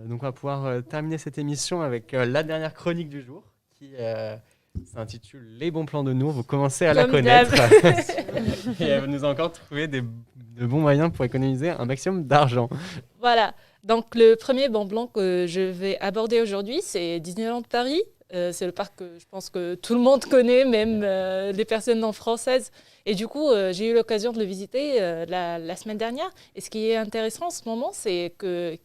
Donc on va pouvoir terminer cette émission avec la dernière chronique du jour qui s'intitule Les bons plans de Nour. Vous commencez à la Comme connaître. Et elle nous a encore trouvé de bons moyens pour économiser un maximum d'argent. Voilà. Donc, le premier bon plan que je vais aborder aujourd'hui, c'est Disneyland Paris. C'est le parc que je pense que tout le monde connaît, même les personnes non françaises. Et du coup, j'ai eu l'occasion de le visiter la semaine dernière. Et ce qui est intéressant en ce moment, c'est que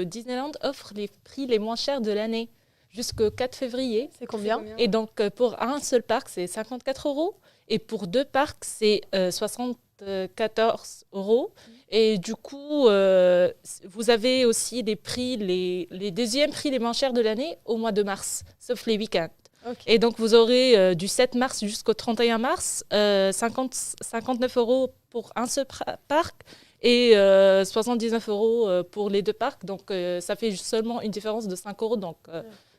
Disneyland offre les prix les moins chers de l'année jusqu'au 4 février. C'est combien ? Et donc, pour un seul parc, c'est 54 €. Et pour deux parcs, c'est 74 €. Et du coup, vous avez aussi les prix, les deuxièmes prix les moins chers de l'année au mois de mars, sauf les week-ends. Okay. Et donc, vous aurez du 7 mars jusqu'au 31 mars, 59 € pour un seul parc et 79 € pour les deux parcs. Donc, ça fait seulement une différence de 5 €. Donc,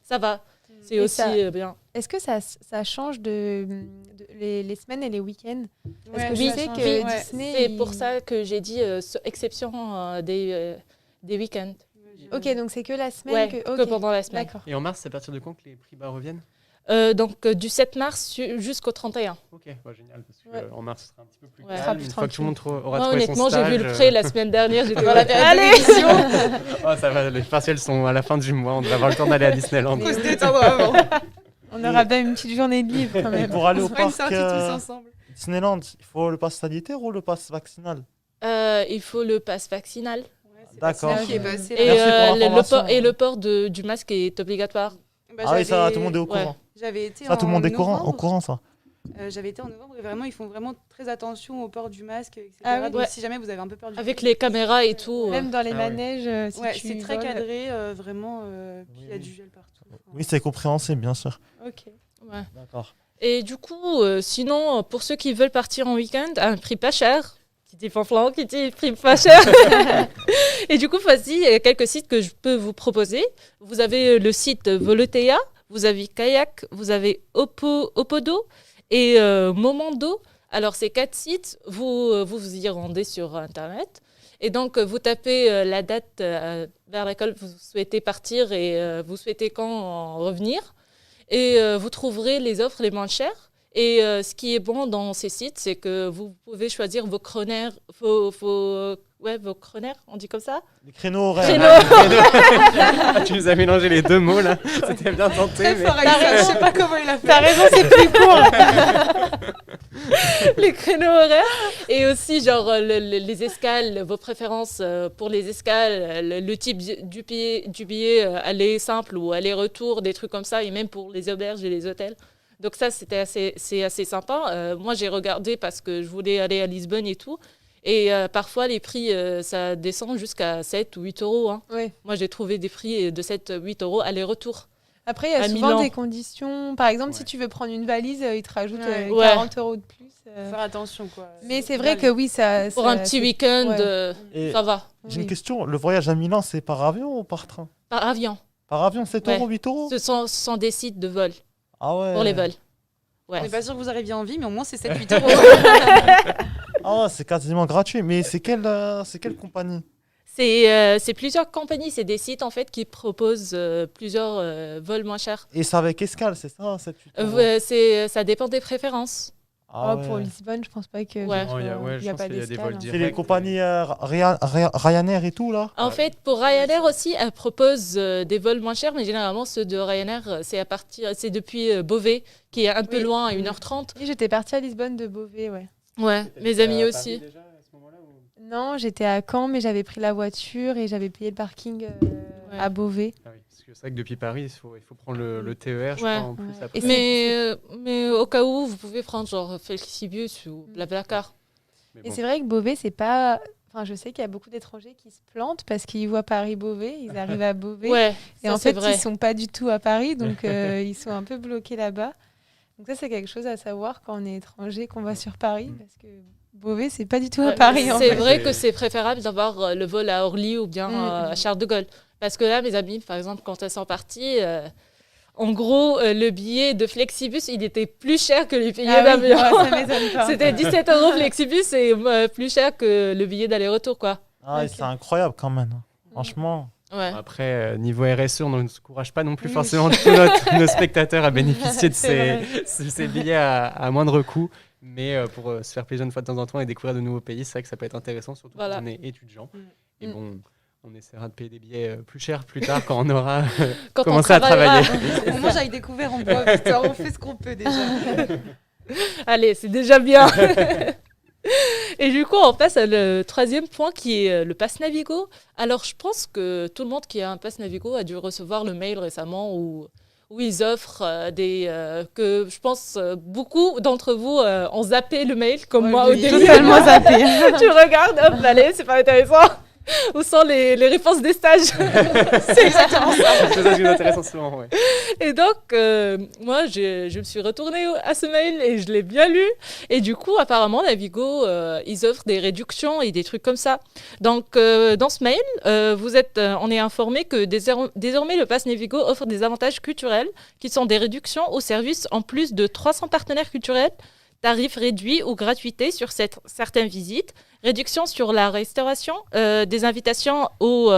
ça va. C'est et aussi bien. Est-ce que ça change les semaines et les week-ends ? Parce que oui, je sais que Disney... C'est pour ça que j'ai dit exception des week-ends. Ok, donc c'est que la semaine que pendant la semaine. D'accord. Et en mars, c'est à partir de quand que les prix bas reviennent ? Donc du 7 mars jusqu'au 31. Ok, génial, parce qu'en mars, ce sera un petit peu plus Ouais. calme. Une fois que tout le monde aura trouvé son honnêtement, stage. j'ai vu le prêt la semaine dernière, j'étais dans la période Allez d'élection. Oh, ça va, les partiels sont à la fin du mois, on devrait avoir le temps d'aller à Disneyland. Faut se détendre avant. On aura bien une petite journée de libre quand Et même. pour aller On au se fera une parc sortie tous ensemble. Disneyland, il faut le pass sanitaire ou le pass vaccinal ? Il faut le pass vaccinal. D'accord. Qui est passé, Et, là. Merci pour l'information. le port du masque est obligatoire. Bah, Ah oui, ça, j'avais- tout le monde est au Ouais. courant. J'avais été Ça, tout le monde est au novembre. courant, ça. J'avais été en novembre et vraiment, ils font vraiment très attention au port du masque, etc. Ah oui. Donc, Ouais. si jamais vous avez un peu peur du Avec Covid, les caméras et tout. Même dans les Ah ouais. manèges, si ouais, tu c'est très voles. cadré, vraiment. Puis il y a Oui. du gel partout. Enfin, Oui, c'est compréhensible, bien sûr. Ok. Ouais. D'accord. Et du coup, sinon, pour ceux qui veulent partir en week-end, à un prix pas cher, qui dit fanflan, qui dit prix pas cher. Et du coup, voici quelques sites que je peux vous proposer. Vous avez le site Volotea, vous avez Kayak, vous avez Opodo et Momando. Alors, ces 4 sites, vous y rendez sur Internet. Et donc, vous tapez la date vers laquelle vous souhaitez partir et vous souhaitez quand revenir. Et vous trouverez les offres les moins chères. Et ce qui est bon dans ces sites, c'est que vous pouvez choisir vos chronaires, vos chronaires, on dit comme ça ? Les créneaux horaires. Créneaux. Tu nous as mélangé les deux mots là, c'était bien tenté. Très Mais... fort, Alexandre. Je sais pas comment il a fait. T'as raison, c'est plus court. Les créneaux horaires et aussi genre les escales, vos préférences pour les escales, le type du billet aller simple ou aller-retour, des trucs comme ça, et même pour les auberges et les hôtels. Donc ça, c'est assez sympa. Moi, j'ai regardé parce que je voulais aller à Lisbonne et tout. Et parfois, les prix, ça descend jusqu'à 7 ou 8 €. Hein. Oui. Moi, j'ai trouvé des prix de 7 8 € aller-retour. Après, il y a À souvent Milan. des conditions. Par exemple, si Ouais. tu veux prendre une valise, ils te rajoutent Ouais. 40 € de plus. Faut faire attention, quoi. Mais c'est vrai que oui, ça. Pour ça- un petit c'est- week-end, ouais. Et ça va. j'ai une Oui. question. Le voyage à Milan, c'est par avion ou par train ? Par avion. Par avion, 7 Ouais. €, 8 €. Ce sont des sites de vol Ah ouais. pour les vols. On Ouais. n'est pas sûr que vous arriviez en vie, mais au moins c'est 7-8 €. Ah ouais, c'est quasiment gratuit. Mais c'est quelle compagnie ? C'est plusieurs compagnies, c'est des sites en fait qui proposent plusieurs vols moins chers. Et c'est avec escale, c'est ça, 7, 8 €. Ça dépend des préférences. Ah Oh, pour ouais. Lisbonne, je pense pas que. Ouais. Non, je pense pas qu'il y a des d'escale, vols hein. directs. C'est les compagnies Ryanair et tout, là ? En fait, pour Ryanair aussi, elle propose des vols moins chers, mais généralement ceux de Ryanair, c'est depuis Beauvais, qui est un peu Oui. loin, à 1h30. Oui, j'étais partie à Lisbonne de Beauvais, ouais. Ouais, mes amis aussi. Non, j'étais à Caen, mais j'avais pris la voiture et j'avais payé le parking à Beauvais. Ah oui, parce que c'est vrai que depuis Paris, il faut prendre le TER, je Ouais. crois, en plus. Ouais. Après. Et Mais au cas où, vous pouvez prendre genre Flexibus ou Blablacar. Mais Et bon. c'est vrai que Beauvais, c'est pas. Enfin, je sais qu'il y a beaucoup d'étrangers qui se plantent parce qu'ils voient Paris-Beauvais, ils arrivent à Beauvais. Ouais, Et ça, en c'est fait, vrai. ils sont pas du tout à Paris, donc ils sont un peu bloqués là-bas. Donc ça, c'est quelque chose à savoir quand on est étranger, qu'on va sur Paris, parce que Beauvais, c'est pas du tout à Ouais, Paris. En c'est fait. vrai que c'est préférable d'avoir le vol à Orly ou bien à Charles de Gaulle. Parce que là, mes amis, par exemple, quand elles sont parties, en gros, le billet de Flexibus, il était plus cher que le billet Ah oui, d'avion. ouais, ça m'étonne pas. C'était 17 € Flexibus et plus cher que le billet d'aller-retour, quoi. Ah, et Ok. c'est incroyable quand même. Franchement. Ouais. Après, niveau RSE, on n'encourage pas non plus Oui. forcément tous nos spectateurs à bénéficier de C'est ces billets à moindre coût. Mais pour se faire plaisir une fois de temps en temps et découvrir de nouveaux pays, c'est vrai que ça peut être intéressant, surtout Voilà. quand on est étudiant. Et Mm. bon, on essaiera de payer des billets plus chers plus tard quand on aura Quand commencé à travaillera. travailler. Moi, j'avais découvert en bois, Victor, on fait ce qu'on peut déjà. Allez, c'est déjà bien. Et du coup, on passe à le troisième point qui est le pass Navigo. Alors, je pense que tout le monde qui a un pass Navigo a dû recevoir le mail récemment où ils offrent que je pense beaucoup d'entre vous ont zappé le mail, comme Ouais, moi au j'ai début. Totalement zappé. Tu regardes, hop, allez, c'est pas intéressant. Où sont les réponses des stages? C'est exactement ça. C'est ça qui nous intéresse en ce moment, ouais. Et donc, moi, je me suis retournée à ce mail et je l'ai bien lu. Et du coup, apparemment, Navigo, ils offrent des réductions et des trucs comme ça. Donc, dans ce mail, on est informé que désormais, le Pass Navigo offre des avantages culturels qui sont des réductions aux services en plus de 300 partenaires culturels, tarifs réduits ou gratuités sur certaines visites, réduction sur la restauration, des invitations au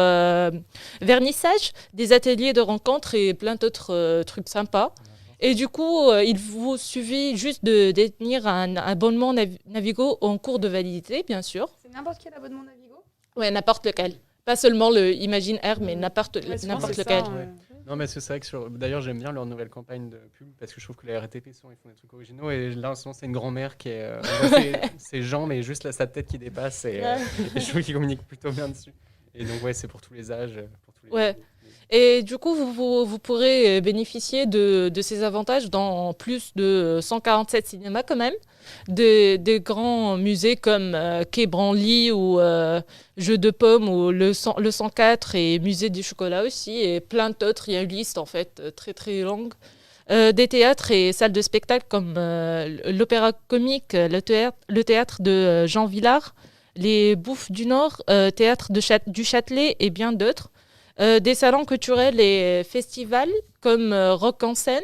vernissage, des ateliers de rencontres et plein d'autres trucs sympas. Et du coup, il vous suffit juste de détenir un abonnement Navigo en cours de validité, bien sûr. C'est n'importe quel abonnement Navigo? Ouais, n'importe lequel. Pas seulement le Imagine Air, mais n'importe Ouais, souvent, n'importe c'est lequel. ça, Ouais. Non, mais c'est vrai que d'ailleurs, j'aime bien leur nouvelle campagne de pub parce que je trouve que les RATP, ils font des trucs originaux. Et là, en ce moment, c'est une grand-mère qui est. On voit ses jambes, mais juste sa tête qui dépasse. Et je trouve qu'ils communiquent plutôt bien dessus. Et donc, ouais, c'est pour tous les âges. Pour tous les Ouais. Et du coup, vous pourrez bénéficier de ces avantages dans plus de 147 cinémas quand même, des grands musées comme Quai Branly ou Jeux de Pommes ou le 104 et Musée du Chocolat aussi, et plein d'autres. Il y a une liste en fait très très longue. Des théâtres et salles de spectacle comme l'Opéra Comique, le théâtre de Jean Villard, les Bouffes du Nord, théâtre du Châtelet et bien d'autres. Des salons culturels et festivals comme Rock en scène,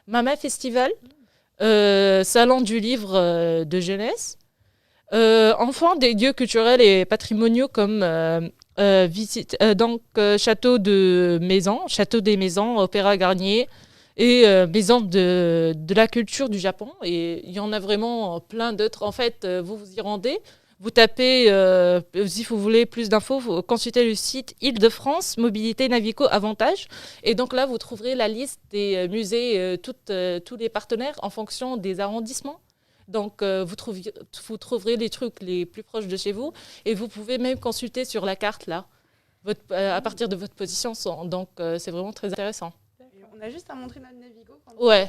Mama Festival, Salon du livre de jeunesse. Enfin, des lieux culturels et patrimoniaux comme Château des Maisons, Opéra Garnier et Maison de la culture du Japon. Et il y en a vraiment plein d'autres. En fait, vous vous y rendez. Vous tapez, si vous voulez plus d'infos, vous consultez le site Île-de-France, Mobilité Navigo Avantage. Et donc là, vous trouverez la liste des musées, tous les partenaires en fonction des arrondissements. Donc, vous trouverez les trucs les plus proches de chez vous. Et vous pouvez même consulter sur la carte, là, à partir de votre position. Donc, c'est vraiment très intéressant. Et on a juste à montrer notre Navigo. Ouais.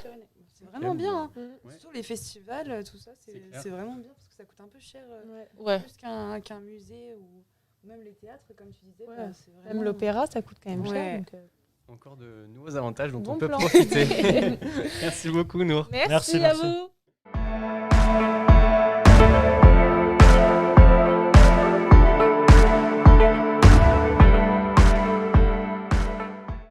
C'est vraiment bien. Hein. Ouais. Surtout les festivals, tout ça, C'est clair. c'est vraiment bien parce que ça coûte un peu cher. Ouais. Plus qu'un musée ou même les théâtres, comme tu disais. Ouais. bah, c'est vraiment... Même l'opéra, ça coûte quand même cher. Ouais. Donc, Encore de nouveaux avantages dont Bon on peut plan. profiter. Merci beaucoup, Nour. Merci Merci, à merci. vous.